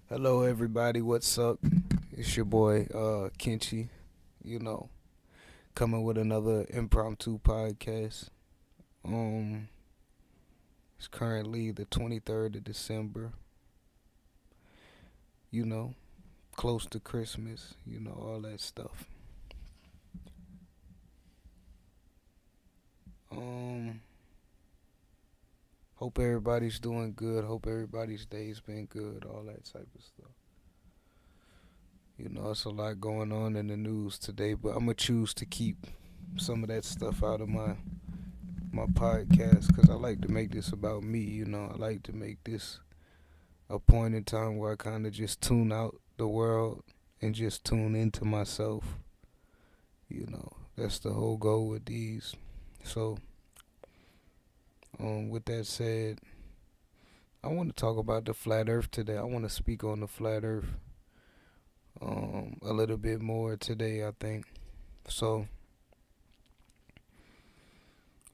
Hello, everybody. What's up? It's your boy, Kenchi. You know, coming with another impromptu podcast. Um, it's currently the 23rd of December. You know, close to Christmas. All that stuff. Um, hope everybody's doing good. Hope everybody's day's been good. All that type of stuff. It's a lot going on in the news today, but I'm gonna choose to keep some of that stuff out of my podcast because I like to make this about me. I like to make this a point in time where I kind of just tune out the world and just tune into myself. That's the whole goal with these. So, with that said, I want to talk about the flat Earth today. I want to speak on the flat Earth a little bit more today. I think so.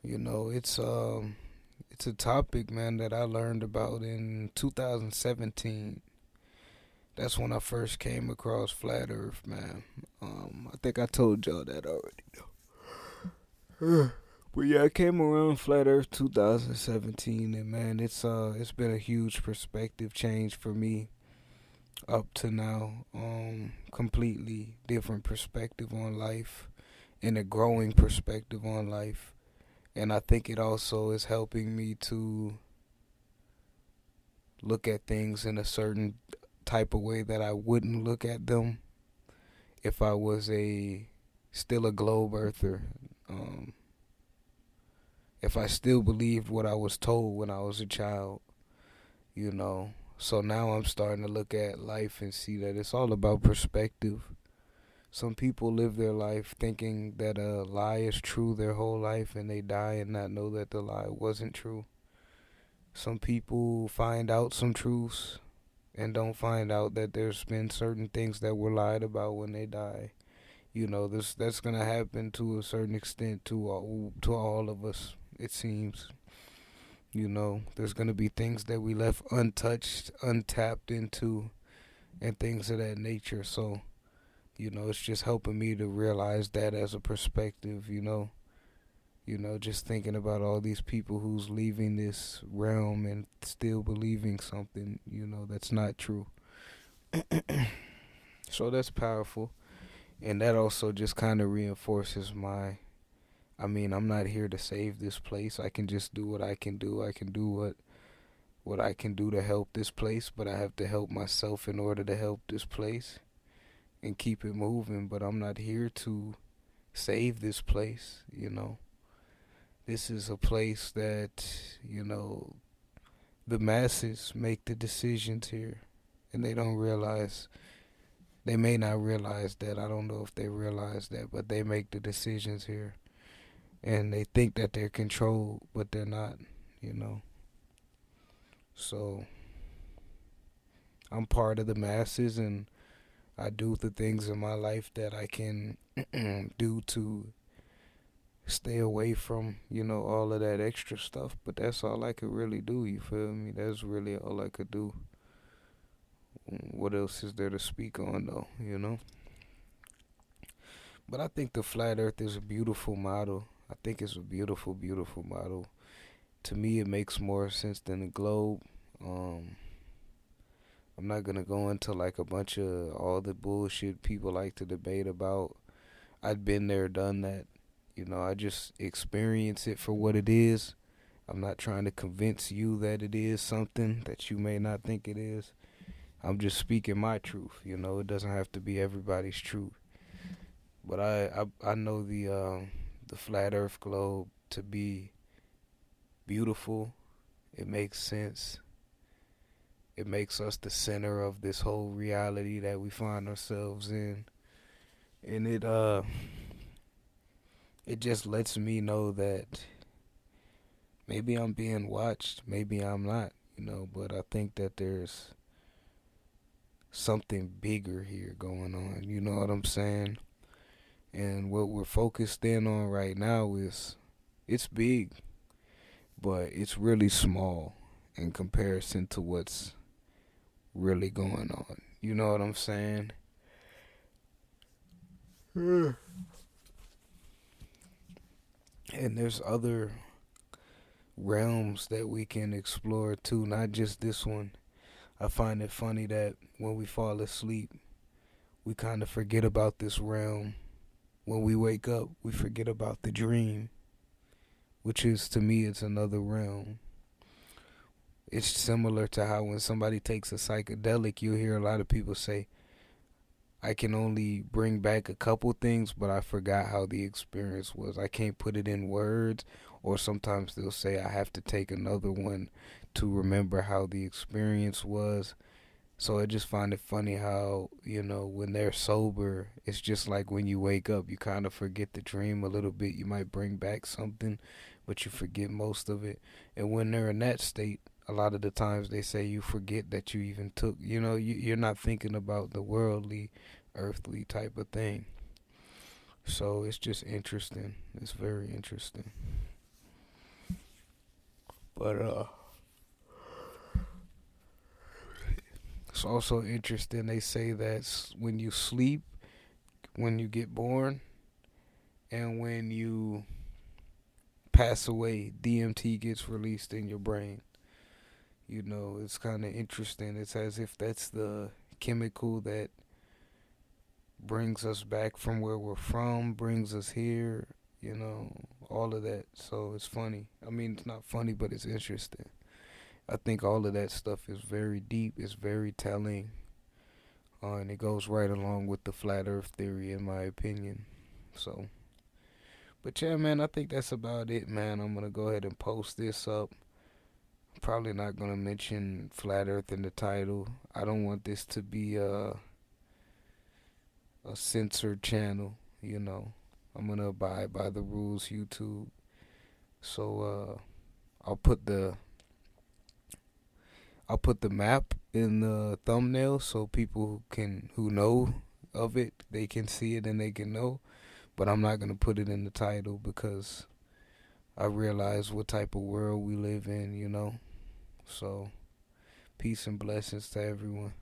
It's a topic, man, that I learned about in 2017. That's when I first came across flat Earth, man. I think I told y'all that already. But yeah, I came around flat Earth 2017, and man, it's been a huge perspective change for me up to now. Completely different perspective on life, and a growing perspective on life. And I think it also is helping me to look at things in a certain type of way that I wouldn't look at them if I was still a globe earther. Um, if I still believed what I was told when I was a child, you know. So now I'm starting to look at life and see that it's all about perspective. Some people live their life thinking that a lie is true their whole life and they die and not know that the lie wasn't true. Some people find out some truths and don't find out that there's been certain things that were lied about when they die. That's gonna happen to a certain extent to all of us. It seems. There's gonna be things that we left untouched, untapped into, and things of that nature. So, it's just helping me to realize that as a perspective. Just thinking about all these people who's leaving this realm and still believing something, that's not true. So that's powerful. And that also just kind of reinforces I'm not here to save this place. I can just do what I can do. I can do what I can do to help this place, but I have to help myself in order to help this place and keep it moving. But I'm not here to save this place. This is a place that, the masses make the decisions here. And they may not realize that. I don't know if they realize that, but they make the decisions here. And they think that they're controlled, but they're not. So I'm part of the masses, and I do the things in my life that I can do to stay away from, all of that extra stuff. But that's all I could really do, you feel me? That's really all I could do. What else is there to speak on, though? But I think the flat earth is a beautiful model. I think it's a beautiful, beautiful model. To me, it makes more sense than the globe. Um, I'm not gonna go into like a bunch of all the bullshit people like to debate about. I've been there, done that. I just experience it for what it is. I'm not trying to convince you that it is something that you may not think it is. I'm just speaking my truth. It doesn't have to be everybody's truth. But I know the flat Earth globe to be beautiful. It makes sense. It makes us the center of this whole reality that we find ourselves in, and it just lets me know that maybe I'm being watched, maybe I'm not. But I think that there's something bigger here going on. You know what I'm saying? And what we're focused in on right now is it's big, but it's really small in comparison to what's really going on. You know what I'm saying? And there's other realms that we can explore too, not just this one. I find it funny that when we fall asleep, we kind of forget about this realm. When we wake up, we forget about the dream, which is, to me, it's another realm. It's similar to how when somebody takes a psychedelic, you hear a lot of people say, I can only bring back a couple things, but I forgot how the experience was. I can't put it in words, or sometimes they'll say I have to take another one to remember how the experience was. So I just find it funny how, when they're sober, it's just like when you wake up, you kind of forget the dream a little bit. You might bring back something, but you forget most of it. And when they're in that state, a lot of the times they say you forget that you even took, you're not thinking about the worldly, earthly type of thing. So it's just interesting. It's very interesting. But it's also interesting. They say that when you sleep, when you get born, and when you pass away, DMT gets released in your brain. It's kind of interesting. It's as if that's the chemical that brings us back from where we're from, brings us here, all of that. So it's funny. I mean, it's not funny, but it's interesting. I think all of that stuff is very deep, it's very telling, and it goes right along with the flat earth theory, in my opinion. So, but yeah, man, I think that's about it, man. I'm going to go ahead and post this up. Probably not going to mention flat earth in the title. I don't want this to be a censored channel, I'm gonna abide by the rules, YouTube. So I'll put the I'll put the map in the thumbnail so people who know of it, they can see it and they can know. But I'm not gonna put it in the title because I realize what type of world we live in, So peace and blessings to everyone.